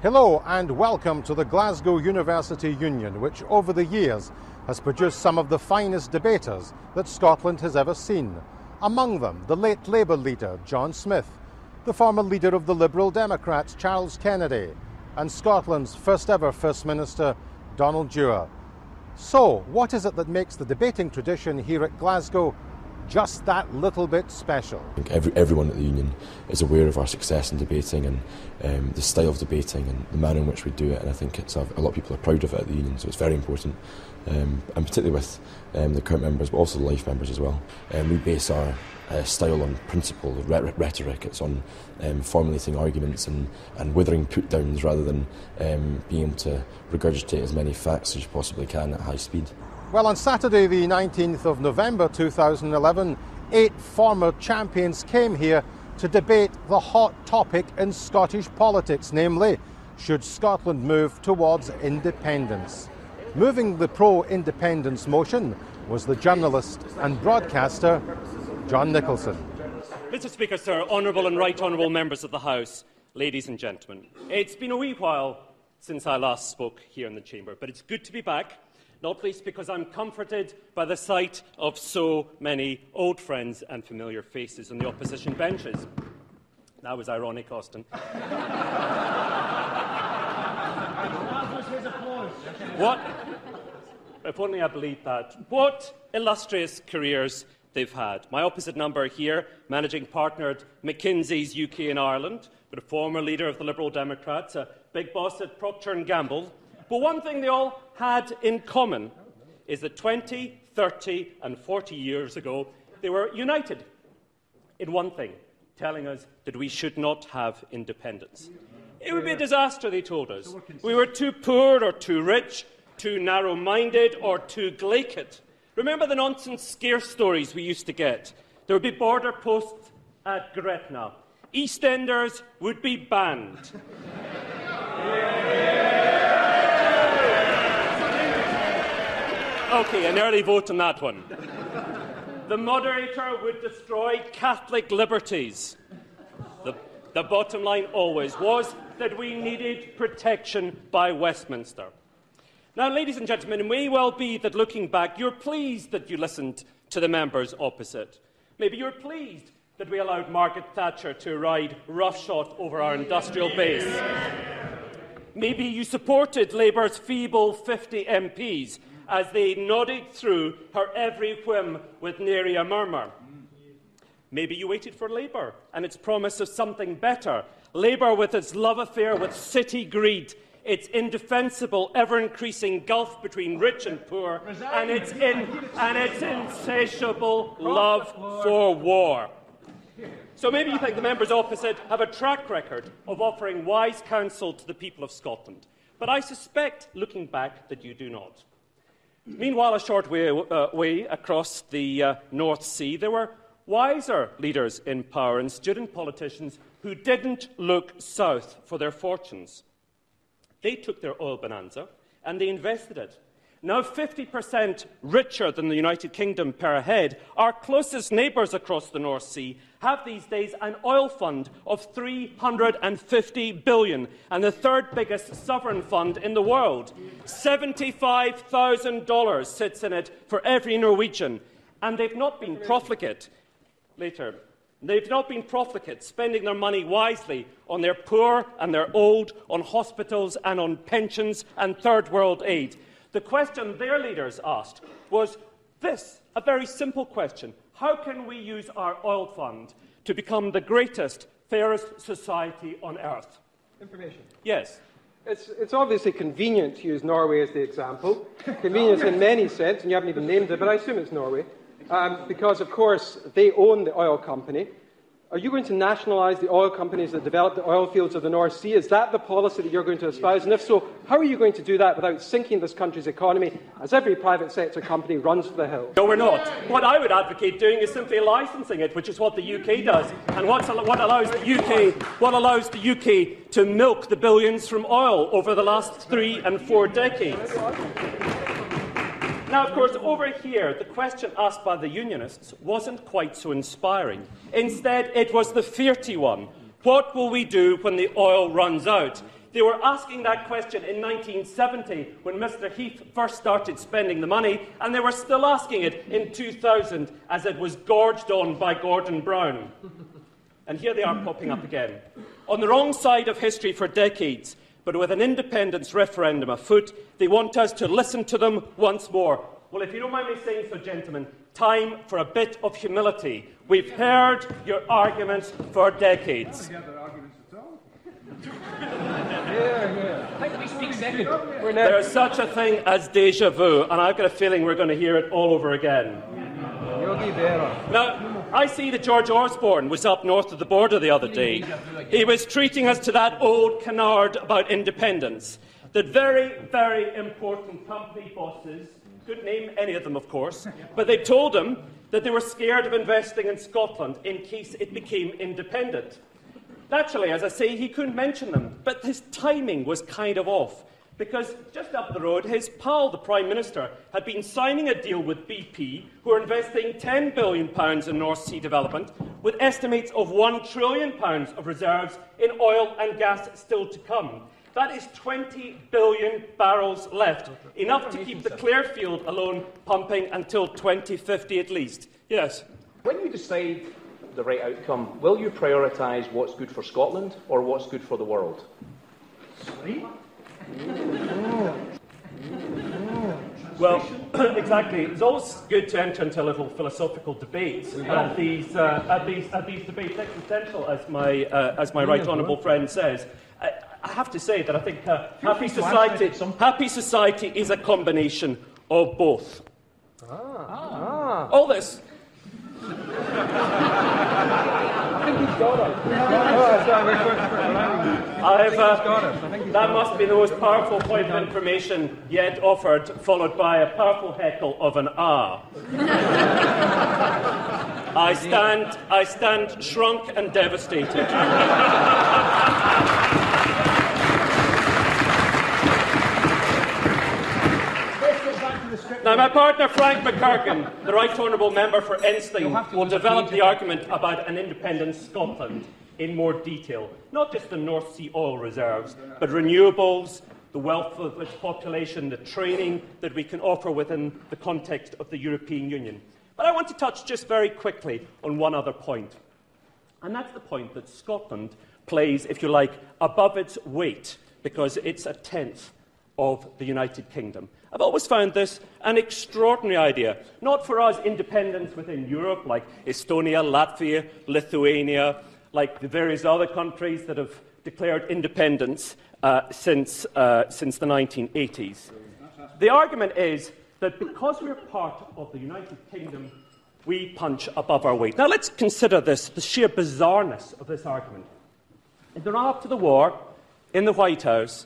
Hello and welcome to the Glasgow University Union, which over the years has produced some of the finest debaters that Scotland has ever seen. Among them, the late Labour leader John Smith, the former leader of the Liberal Democrats Charles Kennedy, and Scotland's first ever First Minister Donald Dewar. So, what is it that makes the debating tradition here at Glasgow just that little bit special? I think everyone at the Union is aware of our success in debating and the style of debating and the manner in which we do it, and I think a lot of people are proud of it at the Union, so it's very important, and particularly with the current members but also the life members as well. We base our style on principle, rhetoric. It's on formulating arguments and withering put-downs rather than being able to regurgitate as many facts as you possibly can at high speed. Well, on Saturday the 19th of November 2011, 8 former champions came here to debate the hot topic in Scottish politics, namely, should Scotland move towards independence? Moving the pro-independence motion was the journalist and broadcaster John Nicholson. Mr Speaker, Sir, Honourable and Right Honourable Members of the House, ladies and gentlemen, it's been a wee while since I last spoke here in the Chamber, but it's good to be back, not least because I'm comforted by the sight of so many old friends and familiar faces on the opposition benches. That was ironic, Austin. What? If only I believed that. What illustrious careers they've had. My opposite number here, managing partner at McKinsey's UK and Ireland, but a former leader of the Liberal Democrats, a big boss at Procter & Gamble. But one thing they all had in common is that 20, 30 and 40 years ago, they were united in one thing, telling us that we should not have independence. It would be a disaster, they told us. We were too poor or too rich, too narrow-minded or too glaiked. Remember the nonsense scare stories we used to get? There would be border posts at Gretna. EastEnders would be banned. OK, an early vote on that one. The moderator would destroy Catholic liberties. The bottom line always was that we needed protection by Westminster. Now, ladies and gentlemen, it may well be that looking back, you're pleased that you listened to the members opposite. Maybe you're pleased that we allowed Margaret Thatcher to ride roughshod over our industrial base. Maybe you supported Labour's feeble 50 MPs as they nodded through her every whim with nary a murmur. Maybe you waited for Labour and its promise of something better. Labour with its love affair with city greed, its indefensible, ever-increasing gulf between rich and poor, and its insatiable love for war. So maybe you think the members opposite have a track record of offering wise counsel to the people of Scotland. But I suspect, looking back, that you do not. Meanwhile, a short way across the North Sea, there were wiser leaders in power and student politicians who didn't look south for their fortunes. They took their oil bonanza and they invested it. Now 50% richer than the United Kingdom per head, our closest neighbours across the North Sea have these days an oil fund of $350 billion and the third biggest sovereign fund in the world. $75,000 sits in it for every Norwegian, and they've not been profligate. They've not been profligate, spending their money wisely on their poor and their old, on hospitals and on pensions and third world aid. The question their leaders asked was this, a very simple question. How can we use our oil fund to become the greatest, fairest society on earth? Information. Yes. It's obviously convenient to use Norway as the example. Convenience in many sense, and you haven't even named it, but I assume it's Norway. Because, of course, they own the oil company. Are you going to nationalise the oil companies that develop the oil fields of the North Sea? Is that the policy that you're going to espouse? And if so, how are you going to do that without sinking this country's economy as every private sector company runs for the hills? No, we're not. What I would advocate doing is simply licensing it, which is what the UK does, and what allows the UK to milk the billions from oil over the last 3 and 4 decades. Now, of course, over here, the question asked by the Unionists wasn't quite so inspiring. Instead, it was the fearty one. What will we do when the oil runs out? They were asking that question in 1970 when Mr. Heath first started spending the money, and they were still asking it in 2000 as it was gorged on by Gordon Brown. And here they are popping up again. On the wrong side of history for decades, but with an independence referendum afoot, they want us to listen to them once more. Well, if you don't mind me saying so, gentlemen, time for a bit of humility. We've heard your arguments for decades. I think we speak second. There is such a thing as déjà vu, and I've got a feeling we're going to hear it all over again. Now, I see that George Osborne was up north of the border the other day. He was treating us to that old canard about independence. That very, very important company bosses, couldn't name any of them, of course, but they told him that they were scared of investing in Scotland in case it became independent. Naturally, as I say, he couldn't mention them, but his timing was kind of off, because just up the road, his pal, the Prime Minister, had been signing a deal with BP, who are investing £10 billion in North Sea development, with estimates of £1 trillion of reserves in oil and gas still to come. That is 20 billion barrels left, enough to keep the Clarefield alone pumping until 2050 at least. Yes? When you decide the right outcome, will you prioritise what's good for Scotland or what's good for the world? Sorry? Well, exactly. It's always good to enter into a little philosophical debates. At these debates, existential, as my right honourable friend says. I have to say that I think happy society is a combination of both. All this. I think he's got it. That must be the most powerful point of information yet offered, followed by a powerful heckle of an ah. I stand shrunk and devastated. Now, my partner Frank McCurkin, the Right Honourable Member for Enstone, will develop the argument about an independent Scotland in more detail. Not just the North Sea oil reserves, but renewables, the wealth of its population, the training that we can offer within the context of the European Union. But I want to touch just very quickly on one other point. And that's the point that Scotland plays, if you like, above its weight, because it's a tenth of the United Kingdom. I've always found this an extraordinary idea, not for us independents within Europe, like Estonia, Latvia, Lithuania, like the various other countries that have declared independence since the 1980s. The argument is that because we're part of the United Kingdom, we punch above our weight. Now let's consider this, the sheer bizarreness of this argument. In the run-up to the war, in the White House,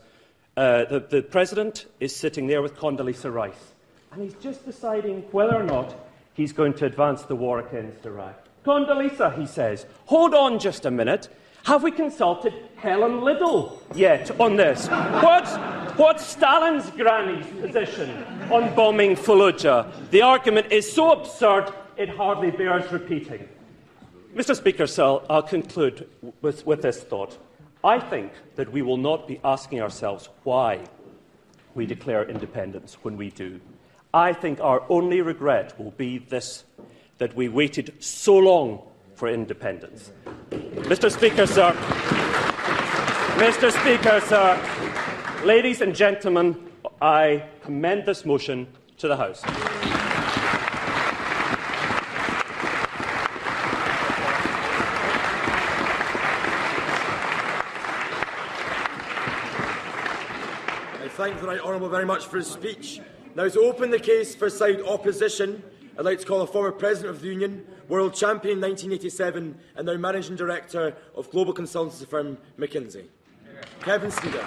the President is sitting there with Condoleezza Rice, and he's just deciding whether or not he's going to advance the war against Iraq. Condoleezza, he says, hold on just a minute. Have we consulted Helen Liddell yet on this? What's Stalin's granny's position on bombing Fallujah? The argument is so absurd it hardly bears repeating. Mr. Speaker, so I'll conclude with this thought. I think that we will not be asking ourselves why we declare independence when we do. I think our only regret will be this, that we waited so long for independence. Mr. Speaker, sir, ladies and gentlemen, I commend this motion to the House. Thank the Right Honourable very much for his speech. Now, to open the case for side opposition, I'd like to call a former President of the Union, World Champion in 1987, and now Managing Director of global consultancy firm McKinsey, Kevin Sneeder.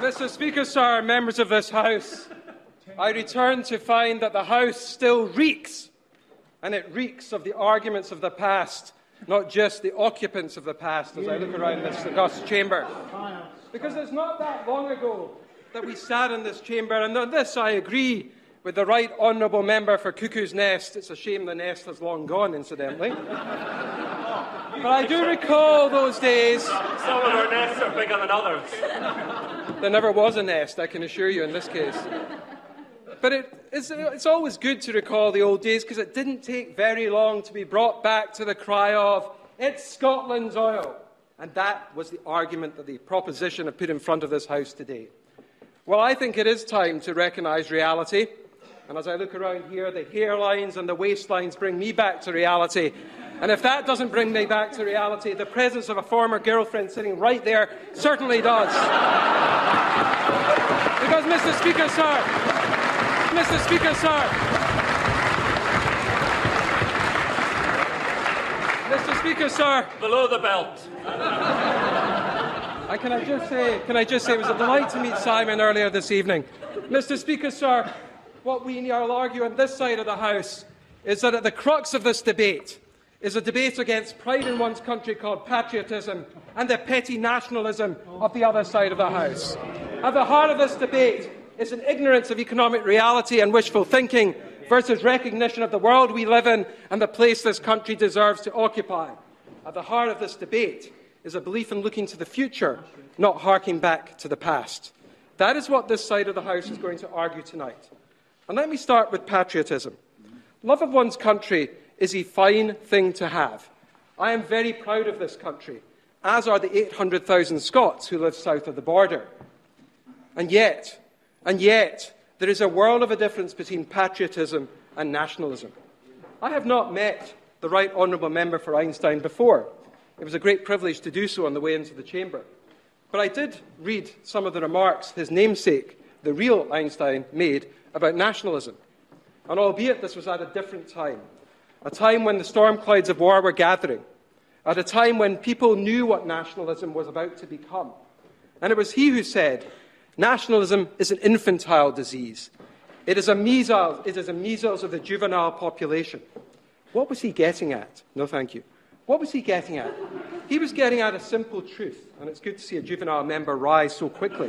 Mr. Speaker, sir, members of this House, I return to find that the House still reeks, and it reeks of the arguments of the past, not just the occupants of the past, as I look around this august chamber. Because it's not that long ago that we sat in this chamber, and on this I agree with the Right Honourable Member for Cuckoo's Nest. It's a shame the nest has long gone, incidentally. But I do recall those days. Some of our nests are bigger than others. There never was a nest, I can assure you, in this case. But it's always good to recall the old days, because it didn't take very long to be brought back to the cry of, "It's Scotland's oil." And that was the argument that the proposition have put in front of this House today. Well, I think it is time to recognise reality. And as I look around here, the hairlines and the waistlines bring me back to reality. And if that doesn't bring me back to reality, the presence of a former girlfriend sitting right there certainly does. Because, Mr. Speaker, sir, below the belt. Can I just say it was a delight to meet Simon earlier this evening. Mr. Speaker, sir, what we are arguing on this side of the House is that at the crux of this debate is a debate against pride in one's country called patriotism and the petty nationalism of the other side of the House. At the heart of this debate is an ignorance of economic reality and wishful thinking versus recognition of the world we live in and the place this country deserves to occupy. At the heart of this debate is a belief in looking to the future, not harking back to the past. That is what this side of the House is going to argue tonight. And let me start with patriotism. Love of one's country is a fine thing to have. I am very proud of this country, as are the 800,000 Scots who live south of the border. And yet, there is a world of a difference between patriotism and nationalism. I have not met the Right Honourable Member for Einstein before. It was a great privilege to do so on the way into the chamber. But I did read some of the remarks his namesake, the real Einstein, made about nationalism. And albeit this was at a different time, a time when the storm clouds of war were gathering, at a time when people knew what nationalism was about to become. And it was he who said, "Nationalism is an infantile disease. It is a measles of the juvenile population." What was he getting at? No, thank you. What was he getting at? He was getting at a simple truth, and it's good to see a juvenile member rise so quickly.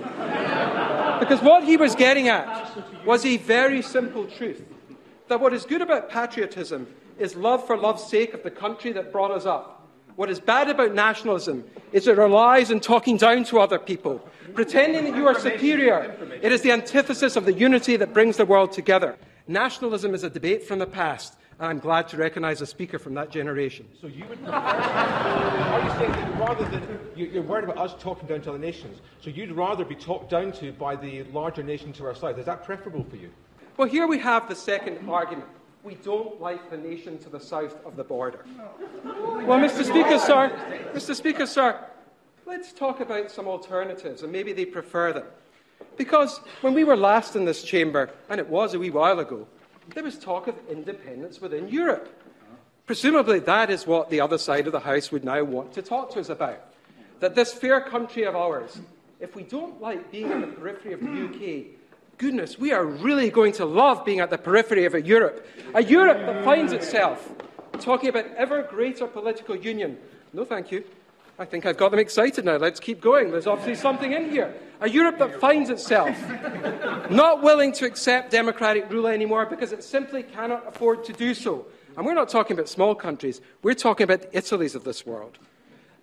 Because what he was getting at was a very simple truth, that what is good about patriotism is love for love's sake of the country that brought us up. What is bad about nationalism is it relies on talking down to other people, pretending that you are superior. It is the antithesis of the unity that brings the world together. Nationalism is a debate from the past, and I'm glad to recognise a speaker from that generation. So you would prefer, are you saying that rather than, you're worried about us talking down to other nations, so you'd rather be talked down to by the larger nation to our south? Is that preferable for you? Well, here we have the second argument. We don't like the nation to the south of the border. Well, Mr. Speaker, sir, let's talk about some alternatives, and maybe they prefer them. Because when we were last in this chamber, and it was a wee while ago, there was talk of independence within Europe. Presumably that is what the other side of the House would now want to talk to us about. That this fair country of ours, if we don't like being in the periphery of the UK, goodness, we are really going to love being at the periphery of a Europe that finds itself talking about ever greater political union. No, thank you. I think I've got them excited now. Let's keep going. There's obviously something in here. A Europe that finds itself not willing to accept democratic rule anymore because it simply cannot afford to do so. And we're not talking about small countries. We're talking about the Italys of this world.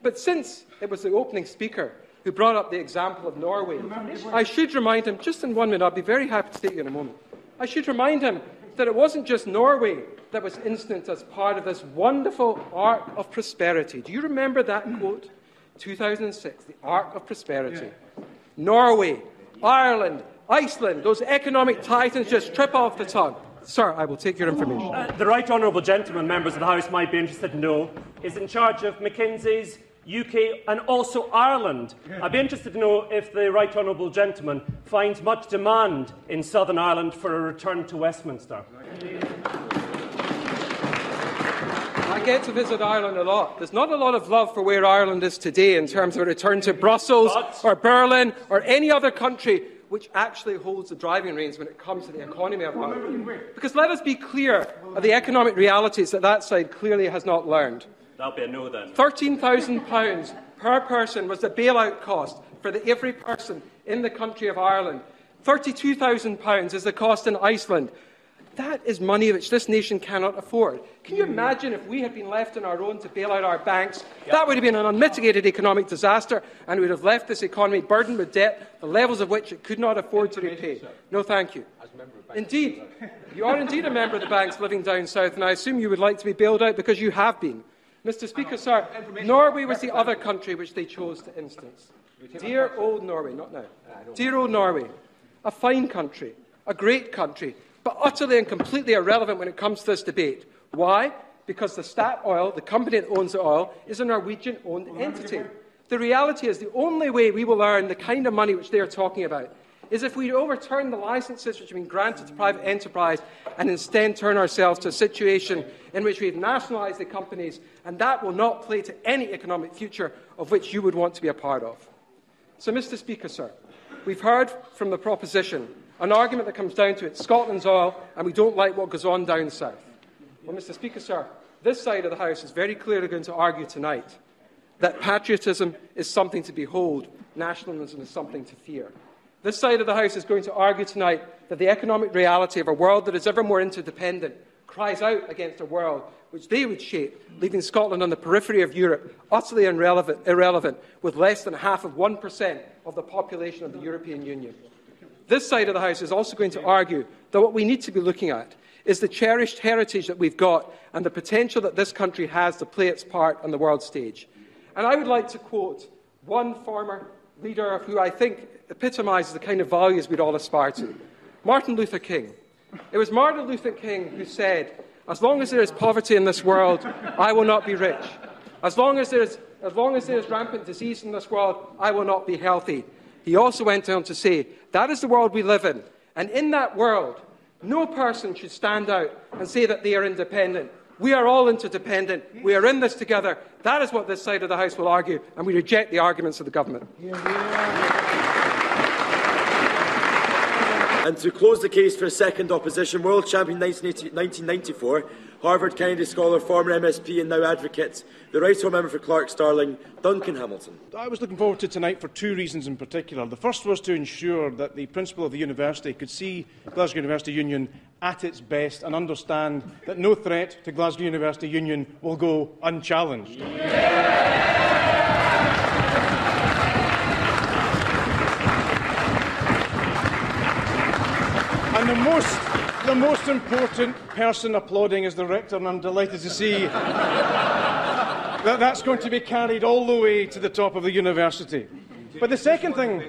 But since it was the opening speaker who brought up the example of Norway, I should remind him, just in 1 minute, I'll be very happy to take you in a moment. I should remind him that it wasn't just Norway that was instant as part of this wonderful arc of prosperity. Do you remember that quote? 2006, the arc of prosperity. Yeah. Norway, Ireland, Iceland, those economic titans just trip off the tongue. Sir, I will take your information. The Right Honourable Gentleman, members of the House might be interested to know, is in charge of McKinsey's UK and also Ireland. I'd be interested to know if the Right Honourable Gentleman finds much demand in Southern Ireland for a return to Westminster. I get to visit Ireland a lot. There's not a lot of love for where Ireland is today in terms of a return to Brussels or Berlin or any other country which actually holds the driving reins when it comes to the economy of Ireland. Because let us be clear of the economic realities that side clearly has not learned. That'll be a no then. £13,000 per person was the bailout cost for every person in the country of Ireland. £32,000 is the cost in Iceland. That is money which this nation cannot afford. Can you imagine if we had been left on our own to bail out our banks? That would have been an unmitigated economic disaster, and would have left this economy burdened with debt, the levels of which it could not afford to repay. No, thank you. Indeed, you are indeed a member of the banks living down south, and I assume you would like to be bailed out because you have been. Mr. Speaker, sir, Norway was the other country which they chose to instance. Dear old Norway, not now. Dear old Norway, a fine country, a great country, but utterly and completely irrelevant when it comes to this debate. Why? Because the Statoil, the company that owns the oil, is a Norwegian-owned entity. The reality is the only way we will earn the kind of money which they are talking about is if we overturn the licences which have been granted to private enterprise and instead turn ourselves to a situation in which we have nationalised the companies, and that will not play to any economic future of which you would want to be a part of. So, Mr. Speaker, sir, we've heard from the proposition an argument that comes down to it's Scotland's oil and we don't like what goes on down south. Well, Mr. Speaker, sir, this side of the House is very clearly going to argue tonight that patriotism is something to behold, nationalism is something to fear. This side of the House is going to argue tonight that the economic reality of a world that is ever more interdependent cries out against a world which they would shape, leaving Scotland on the periphery of Europe, utterly irrelevant, with less than 0.5% of the population of the European Union. This side of the House is also going to argue that what we need to be looking at is the cherished heritage that we've got and the potential that this country has to play its part on the world stage. And I would like to quote one former leader who I think epitomises the kind of values we'd all aspire to, Martin Luther King. It was Martin Luther King who said, "As long as there is poverty in this world, I will not be rich. As long as there is rampant disease in this world, I will not be healthy." He also went on to say, that is the world we live in, and in that world, no person should stand out and say that they are independent. We are all interdependent. We are in this together. That is what this side of the House will argue, and we reject the arguments of the government. And to close the case for a second opposition, world champion 1994, Harvard Kennedy scholar, former MSP and now advocate, the Right Honourable Member for Clark-Starling, Duncan Hamilton. I was looking forward to tonight for two reasons in particular. The first was to ensure that the principal of the university could see Glasgow University Union at its best and understand that no threat to Glasgow University Union will go unchallenged. And the most important person applauding is the rector, and I'm delighted to see that that's going to be carried all the way to the top of the university. But the second thing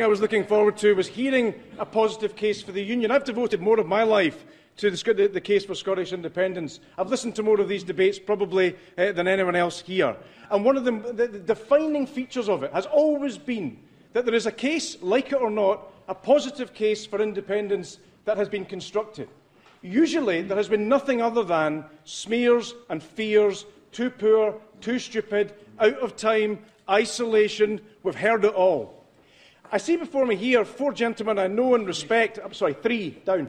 I was looking forward to was hearing a positive case for the union. I've devoted more of my life to the case for Scottish independence. I've listened to more of these debates probably than anyone else here. And one of the defining features of it has always been that there is a case, like it or not, a positive case for independence that has been constructed. Usually there has been nothing other than smears and fears, too poor, too stupid, out of time, isolation. We've heard it all. I see before me here four gentlemen I know and respect. I'm sorry, three, down.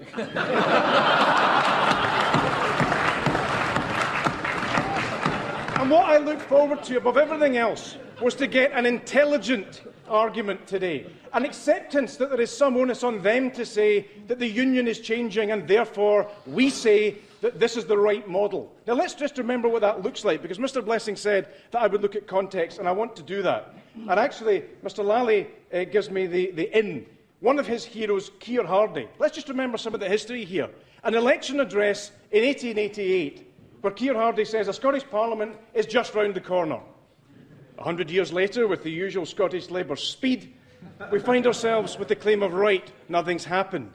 And what I look forward to above everything else was to get an intelligent argument today, an acceptance that there is some onus on them to say that the union is changing and therefore we say that this is the right model. Now let's just remember what that looks like, because Mr Blessing said that I would look at context, and I want to do that. And actually, Mr Lally gives me the in. One of his heroes, Keir Hardie. Let's just remember some of the history here. An election address in 1888, where Keir Hardie says a Scottish Parliament is just round the corner. 100 years later, with the usual Scottish Labour speed, we find ourselves with the claim of right. Nothing's happened.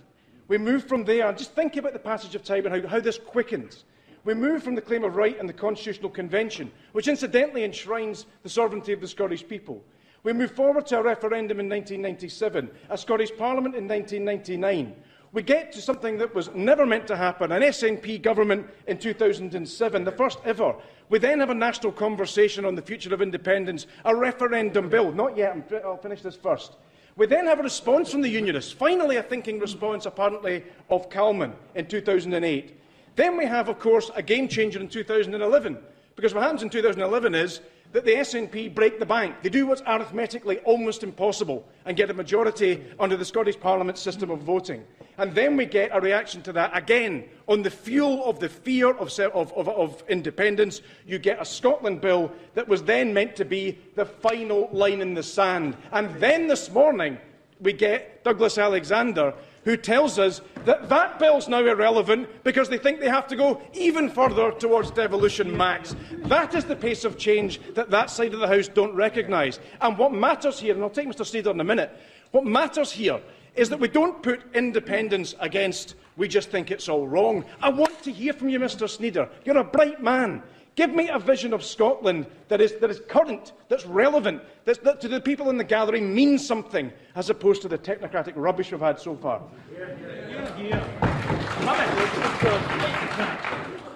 We move from there, and just think about the passage of time and how this quickens. We move from the claim of right and the Constitutional Convention, which incidentally enshrines the sovereignty of the Scottish people. We move forward to a referendum in 1997, a Scottish Parliament in 1999. We get to something that was never meant to happen, an SNP government in 2007, the first ever. We then have a national conversation on the future of independence, a referendum bill. Not yet, I'll finish this first. We then have a response from the Unionists, finally a thinking response, apparently, of Calman in 2008. Then we have, of course, a game changer in 2011, because what happens in 2011 is that the SNP break the bank. They do what's arithmetically almost impossible and get a majority under the Scottish Parliament system of voting. And then we get a reaction to that again. On the fuel of the fear of independence, you get a Scotland bill that was then meant to be the final line in the sand. And then this morning, we get Douglas Alexander, who tells us that that bill's now irrelevant because they think they have to go even further towards devolution max. That is the pace of change that that side of the House don't recognise. And what matters here, and I'll take Mr Sneeder in a minute, what matters here is that we don't put independence against we just think it's all wrong. I want to hear from you, Mr Sneeder. You're a bright man. Give me a vision of Scotland that is current, that's relevant, that to the people in the gallery means something, as opposed to the technocratic rubbish we've had so far.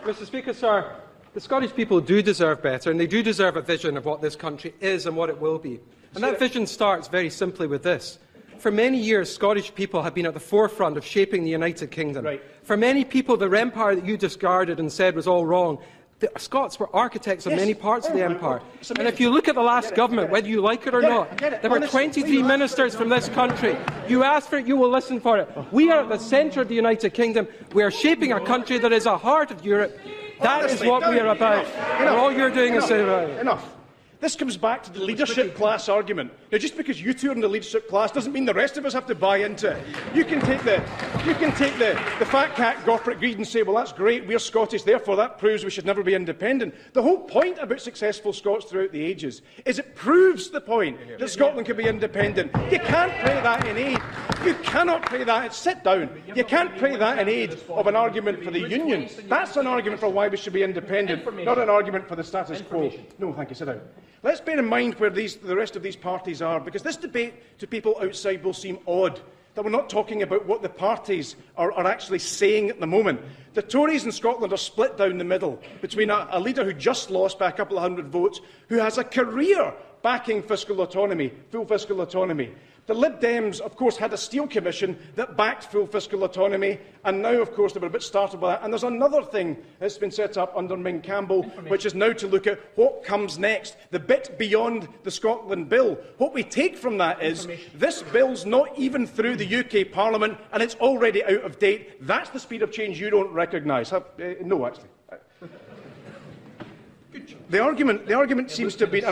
Mr Speaker, sir, the Scottish people do deserve better, and they do deserve a vision of what this country is and what it will be. And that vision starts very simply with this. For many years, Scottish people have been at the forefront of shaping the United Kingdom. Right. For many people, the empire that you discarded and said was all wrong, the Scots were architects of many parts of the empire. And if you look at the last government, whether you like it or not, there were 23 ministers from this country. You ask for it, you will listen for it. We are at the centre of the United Kingdom. We are shaping a country that is the heart of Europe. That is what we are about. And all you're doing is saying, enough. This comes back to the leadership class argument. Now, just because you two are in the leadership class doesn't mean the rest of us have to buy into it. You can take the fat cat corporate greed and say, well, that's great, we're Scottish, therefore that proves we should never be independent. The whole point about successful Scots throughout the ages is it proves the point that Scotland can be independent. You can't play that in aid. You cannot play that. Sit down. You can't play that in aid of an argument for the Union. That's an argument for why we should be independent, not an argument for the status quo. No, thank you. Sit down. Let's bear in mind where the rest of these parties are, because this debate to people outside will seem odd, that we're not talking about what the parties are actually saying at the moment. The Tories in Scotland are split down the middle between a leader who just lost by a couple of hundred votes, who has a career backing fiscal autonomy, full fiscal autonomy. The Lib Dems, of course, had a Steele Commission that backed full fiscal autonomy, and now, of course, they were a bit startled by that. And there's another thing that's been set up under Ming Campbell, which is now to look at what comes next, the bit beyond the Scotland Bill. What we take from that is this bill's not even through the UK Parliament, and it's already out of date. That's the speed of change you don't recognise. No, actually. The argument seems to be...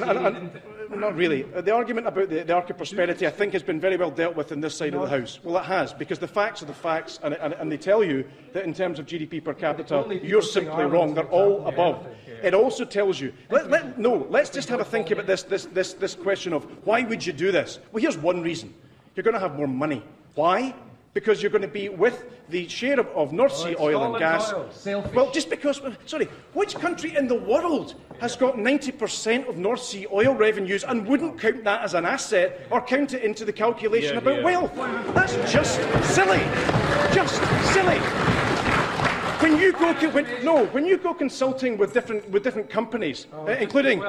Not really. The argument about the Arc of Prosperity, I think, has been very well dealt with in this side of the House. Well, it has, because the facts are the facts, and they tell you that in terms of GDP per capita, you're simply wrong. They're all above. It also tells you... let's just have a think about this question of why would you do this? Well, here's one reason. You're going to have more money. Why? Because you're going to be with the share of North Sea oil and gas. Well, just because... Sorry, which country in the world has got 90% of North Sea oil revenues and wouldn't count that as an asset or count it into the calculation about wealth? That's just silly. Just silly. When you go consulting with different companies, including...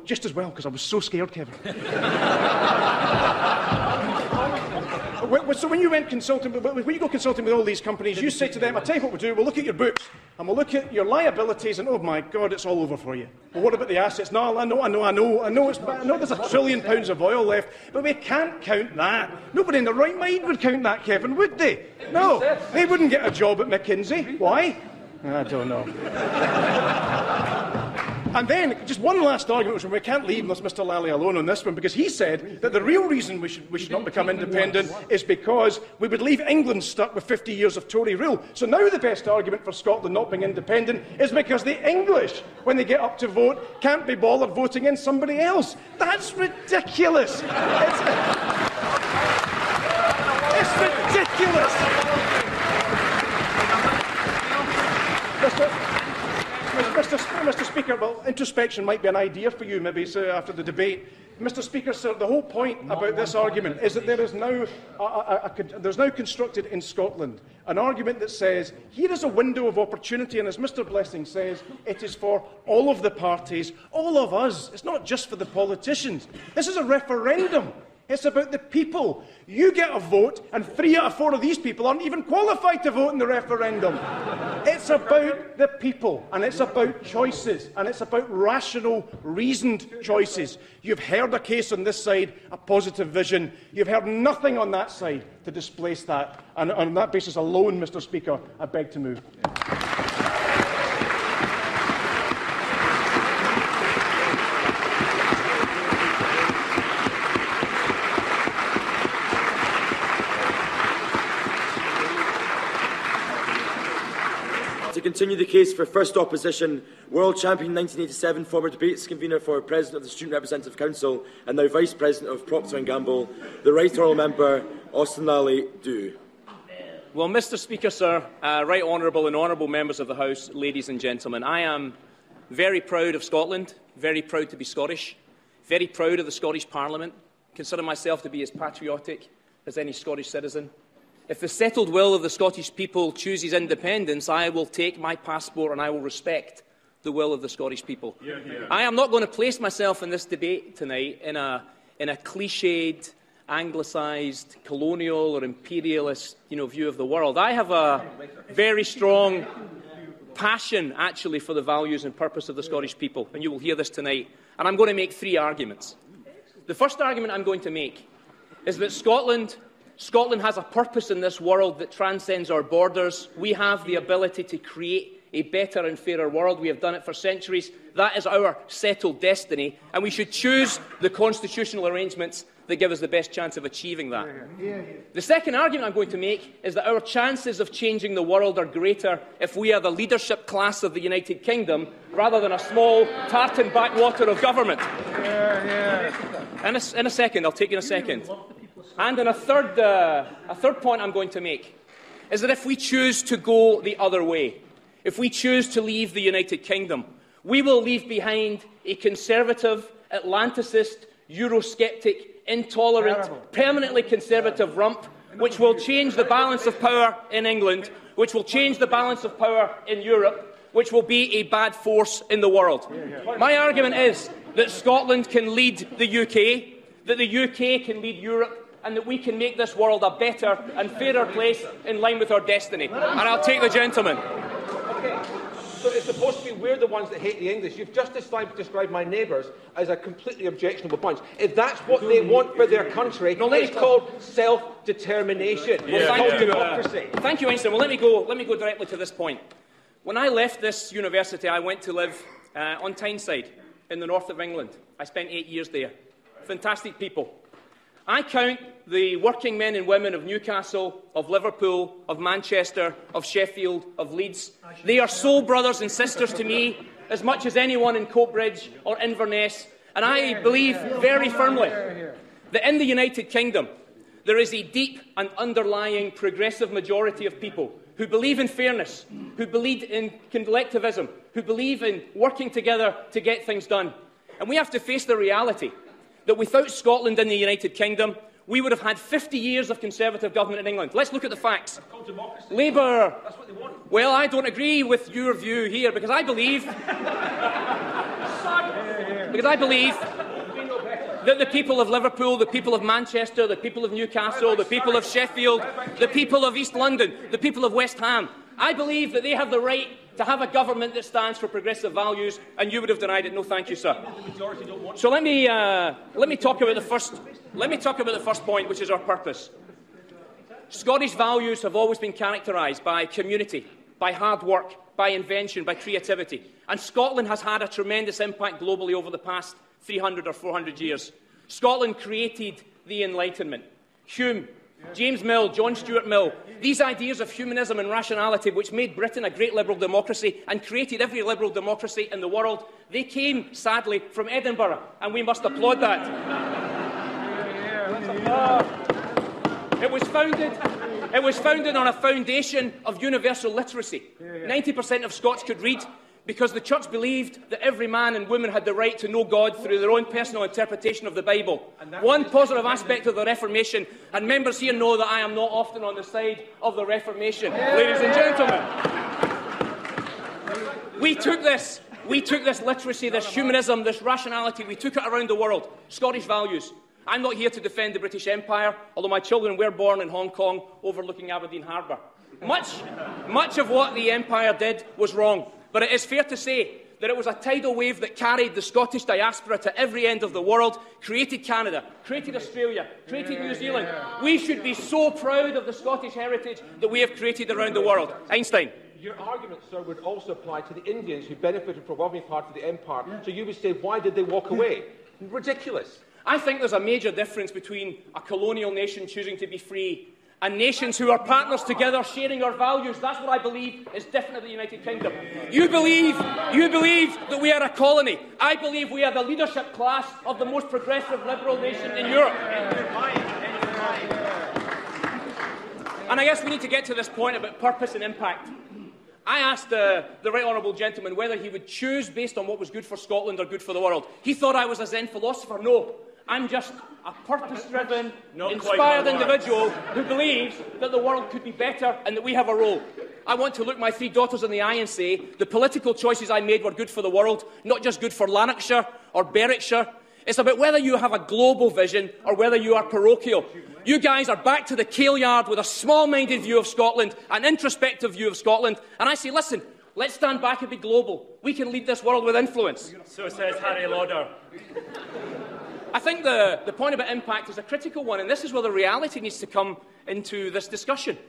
just as well, because I was so scared, Kevin. So when you went consulting, when you go consulting with all these companies, you say to them, I'll tell you what we'll do, we'll look at your books, and we'll look at your liabilities, and oh my God, it's all over for you. Well, what about the assets? No, I know there's £1 trillion of oil left, but we can't count that. Nobody in their right mind would count that, Kevin, would they? No, they wouldn't get a job at McKinsey. Why? I don't know. And then, just one last argument, which we can't leave Mr Lally alone on this one, because he said that the real reason we should not become independent is because we would leave England stuck with 50 years of Tory rule. So now the best argument for Scotland not being independent is because the English, when they get up to vote, can't be bothered voting in somebody else. That's ridiculous. It's ridiculous. Mr Speaker, well, introspection might be an idea for you, maybe, after the debate. Mr Speaker, sir, the whole point about this argument is that there is now there's now constructed in Scotland an argument that says, here is a window of opportunity, and as Mr Blessing says, it is for all of the parties, all of us. It's not just for the politicians. This is a referendum. It's about the people. You get a vote, and 3 out of 4 of these people aren't even qualified to vote in the referendum. It's about the people, and it's about choices, and it's about rational, reasoned choices. You've heard a case on this side, a positive vision. You've heard nothing on that side to displace that. And on that basis alone, Mr. Speaker, I beg to move. To continue the case for first opposition, World Champion 1987, former debates convener for President of the Student Representative Council and now Vice President of Procter & Gamble, the Right Honourable Member Austin Lally Dewar. Well, Mr. Speaker, sir, right honourable and honourable members of the House, ladies and gentlemen, I am very proud of Scotland, very proud to be Scottish, very proud of the Scottish Parliament, consider myself to be as patriotic as any Scottish citizen. If the settled will of the Scottish people chooses independence, I will take my passport and I will respect the will of the Scottish people. Yeah, yeah. I am not going to place myself in this debate tonight in a cliched, anglicised, colonial or imperialist view of the world. I have a very strong passion, actually, for the values and purpose of the Scottish people, and you will hear this tonight. And I'm going to make 3 arguments. The first argument I'm going to make is that Scotland has a purpose in this world that transcends our borders. We have the ability to create a better and fairer world. We have done it for centuries. That is our settled destiny, and we should choose the constitutional arrangements that give us the best chance of achieving that. The second argument I'm going to make is that our chances of changing the world are greater if we are the leadership class of the United Kingdom rather than a small tartan backwater of government. In a second, I'll take you in a second. And then a third point I'm going to make is that if we choose to go the other way, if we choose to leave the United Kingdom, we will leave behind a conservative, Atlanticist, Eurosceptic, intolerant, permanently conservative rump, which will change the balance of power in England, which will change the balance of power in Europe, which will be a bad force in the world. My argument is that Scotland can lead the UK, that the UK can lead Europe, and that we can make this world a better and fairer place in line with our destiny. And I'll take the gentleman. Okay. So it's supposed to be we're the ones that hate the English. You've just described my neighbours as a completely objectionable bunch. If that's what they want for their country, it's called self-determination. Well, thank you, Einstein. Well, let me go directly to this point. When I left this university, I went to live on Tyneside in the north of England. I spent 8 years there. Fantastic people. I count the working men and women of Newcastle, of Liverpool, of Manchester, of Sheffield, of Leeds. They are soul brothers and sisters to me as much as anyone in Coatbridge or Inverness. And I believe very firmly that in the United Kingdom there is a deep and underlying progressive majority of people who believe in fairness, who believe in collectivism, who believe in working together to get things done. And we have to face the reality that without Scotland in the United Kingdom, we would have had 50 years of Conservative government in England. Let's look at the facts. Labour. That's what they want. Well, I don't agree with your view here because I believe that the people of Liverpool, the people of Manchester, the people of Newcastle, the people of Sheffield, the people of East London, the people of West Ham, I believe that they have the right to have a government that stands for progressive values, and you would have denied it. No, thank you, sir. So let me talk about the first point, which is our purpose. Scottish values have always been characterised by community, by hard work, by invention, by creativity, and Scotland has had a tremendous impact globally over the past 300 or 400 years. Scotland created the Enlightenment. Hume, James Mill, John Stuart Mill, these ideas of humanism and rationality which made Britain a great liberal democracy and created every liberal democracy in the world, they came, sadly, from Edinburgh, and we must applaud that. It was founded on a foundation of universal literacy. 90% of Scots could read, because the Church believed that every man and woman had the right to know God through their own personal interpretation of the Bible. One positive aspect of the Reformation, and members here know that I am not often on the side of the Reformation. Ladies and gentlemen, we took this literacy, this humanism, this rationality, we took it around the world, Scottish values. I'm not here to defend the British Empire, although my children were born in Hong Kong overlooking Aberdeen Harbour. Much of what the Empire did was wrong, but it is fair to say that it was a tidal wave that carried the Scottish diaspora to every end of the world, created Canada, created Australia, created New Zealand. We should be so proud of the Scottish heritage that we have created around the world. Einstein. Your argument, sir, would also apply to the Indians who benefited from being part of the empire. So you would say, why did they walk away? Ridiculous. I think there's a major difference between a colonial nation choosing to be free and nations who are partners together sharing our values. That's what I believe is different of the United Kingdom. You believe that we are a colony. I believe we are the leadership class of the most progressive liberal nation in Europe. And I guess we need to get to this point about purpose and impact. I asked the right honourable gentleman whether he would choose based on what was good for Scotland or good for the world. He thought I was a Zen philosopher. No, I'm just a purpose-driven, inspired individual who believes that the world could be better and that we have a role. I want to look my 3 daughters in the eye and say the political choices I made were good for the world, not just good for Lanarkshire or Berwickshire. It's about whether you have a global vision or whether you are parochial. You guys are back to the Kale Yard with a small-minded view of Scotland, an introspective view of Scotland, and I say, listen, let's stand back and be global. We can lead this world with influence. So says Harry Lauder. I think the point about impact is a critical one, and this is where the reality needs to come into this discussion.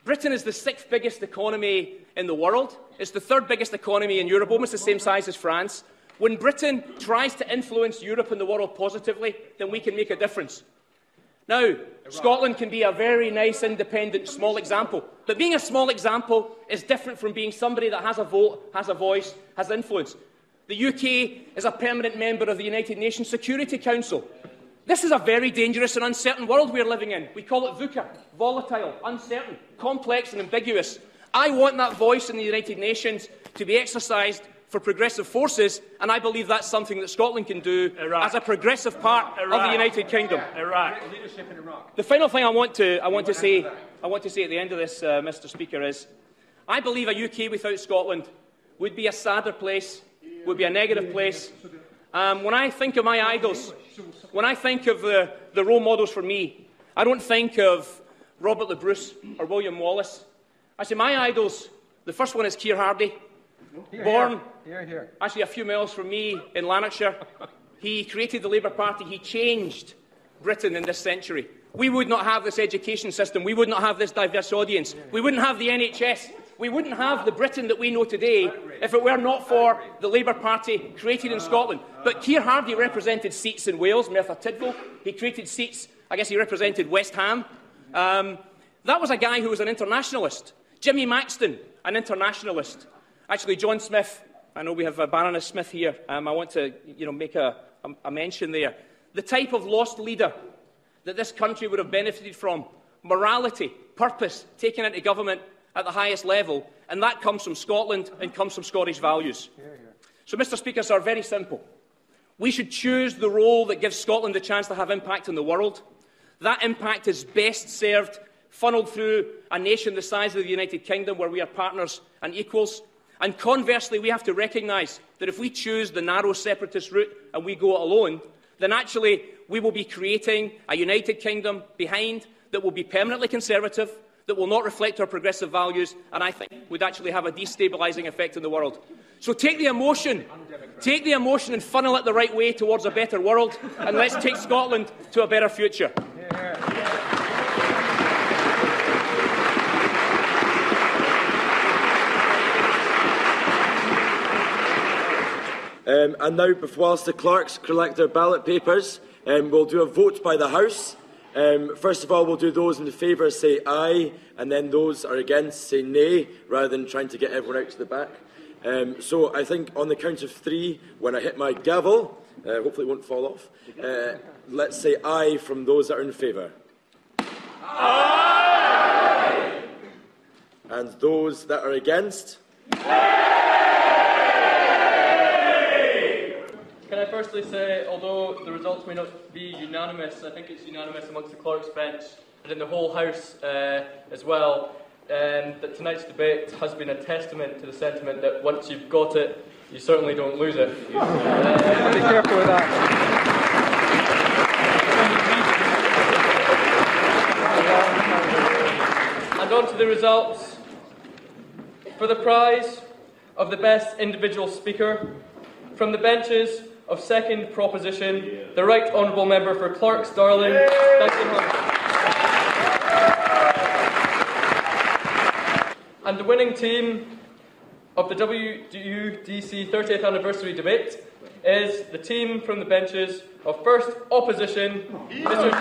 Britain is the 6th biggest economy in the world. It's the 3rd biggest economy in Europe, almost the same size as France. When Britain tries to influence Europe and the world positively, then we can make a difference. Now, Scotland can be a very nice, independent, small example. But being a small example is different from being somebody that has a vote, has a voice, has influence. The UK is a permanent member of the United Nations Security Council. This is a very dangerous and uncertain world we are living in. We call it VUCA, volatile, uncertain, complex and ambiguous. I want that voice in the United Nations to be exercised for progressive forces, and I believe that's something that Scotland can do as a progressive part of the United Kingdom. Leadership in Iraq. The final thing I want to say at the end of this, Mr. Speaker, is I believe a UK without Scotland would be a sadder place, would be a negative place. When I think of my idols, when I think of the role models for me, I don't think of Robert the Bruce or William Wallace. I say my idols, the first one is Keir Hardie. Born actually a few miles from me in Lanarkshire. He created the Labour Party. He changed Britain in this century. We would not have this education system. We would not have this diverse audience. We wouldn't have the NHS. We wouldn't have the Britain that we know today if it were not for the Labour Party created in Scotland. But Keir Hardie represented seats in Wales, Merthyr Tydfil. He created seats, I guess he represented West Ham. That was a guy who was an internationalist. Jimmy Maxton, an internationalist. Actually, John Smith, I know we have Baroness Smith here. I want to make a mention there. The type of lost leader that this country would have benefited from, morality, purpose, taken into government at the highest level, and that comes from Scotland and comes from Scottish values. So, Mr. Speaker, sir, very simple. We should choose the role that gives Scotland the chance to have impact in the world. That impact is best served, funnelled through a nation the size of the United Kingdom, where we are partners and equals. And conversely, we have to recognise that if we choose the narrow separatist route and we go it alone, then actually we will be creating a United Kingdom behind that will be permanently conservative, that will not reflect our progressive values, and I think would actually have a destabilising effect in the world. So take the emotion and funnel it the right way towards a better world, and let's take Scotland to a better future. And now, whilst the clerks collect their ballot papers, we'll do a vote by the House. First of all, we'll do those in favour say aye, and then those are against say nay, rather than trying to get everyone out to the back. So I think on the count of 3, when I hit my gavel, hopefully it won't fall off, let's say aye from those that are in favour. Aye! And those that are against? Can I firstly say, although the results may not be unanimous, I think it's unanimous amongst the clerk's bench and in the whole House as well, that tonight's debate has been a testament to the sentiment that once you've got it, you certainly don't lose it. Be careful with that. And on to the results. For the prize of the best individual speaker, from the benches of second proposition, the Right Honourable Member for Clarks Darling, Duncan Hamilton. And the winning team of the WUDC 30th Anniversary Debate is the team from the benches of First Opposition, Mr.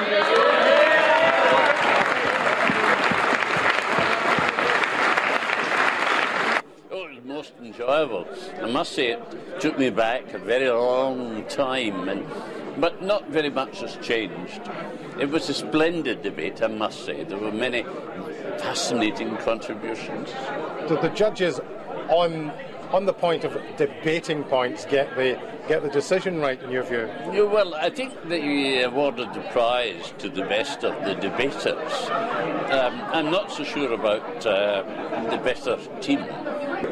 Oh, it was most enjoyable. I must say it took me back a very long time, but not very much has changed. It was a splendid debate, I must say. There were many fascinating contributions. Did the judges on the point of debating points get the decision right in your view? Yeah, well, I think they awarded the prize to the best of the debaters. I'm not so sure about the better team.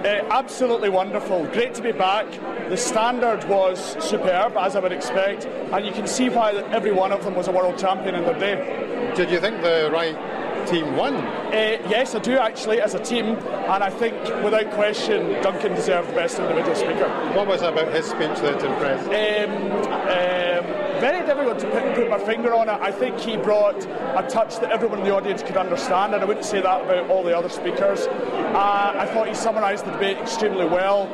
Absolutely wonderful. Great to be back. The standard was superb, as I would expect, and you can see why every one of them was a world champion in their day. Did you think the right team won? Yes, I do actually, as a team, and I think without question Duncan deserved the best individual speaker. What was it about his speech that impressed? Very difficult to put my finger on it. I think he brought a touch that everyone in the audience could understand, and I wouldn't say that about all the other speakers. I thought he summarised the debate extremely well,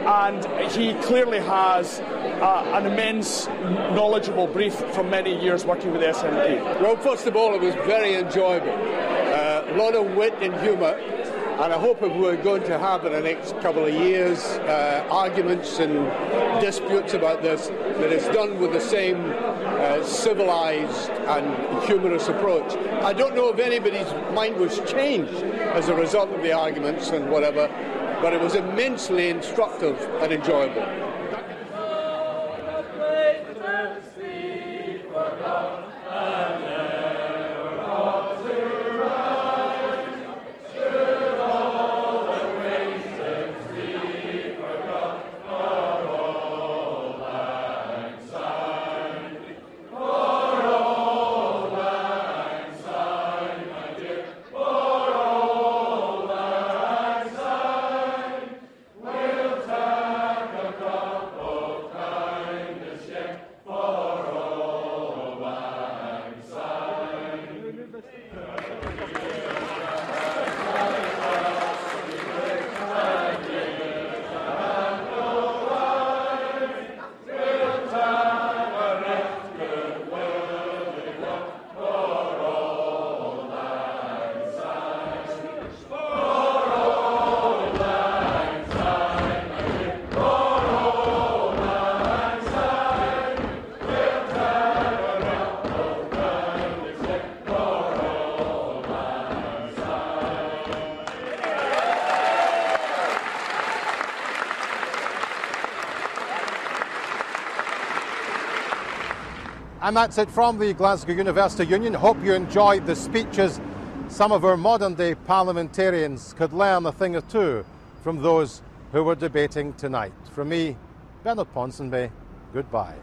and he clearly has an immense knowledgeable brief from many years working with the SNP. Well, first of all, it was very enjoyable. A lot of wit and humour, and I hope if we're going to have in the next couple of years arguments and disputes about this, that it's done with the same civilised and humorous approach. I don't know if anybody's mind was changed as a result of the arguments and whatever, but it was immensely instructive and enjoyable. And that's it from the Glasgow University Union. Hope you enjoyed the speeches. Some of our modern day parliamentarians could learn a thing or two from those who were debating tonight. From me, Bernard Ponsonby, goodbye.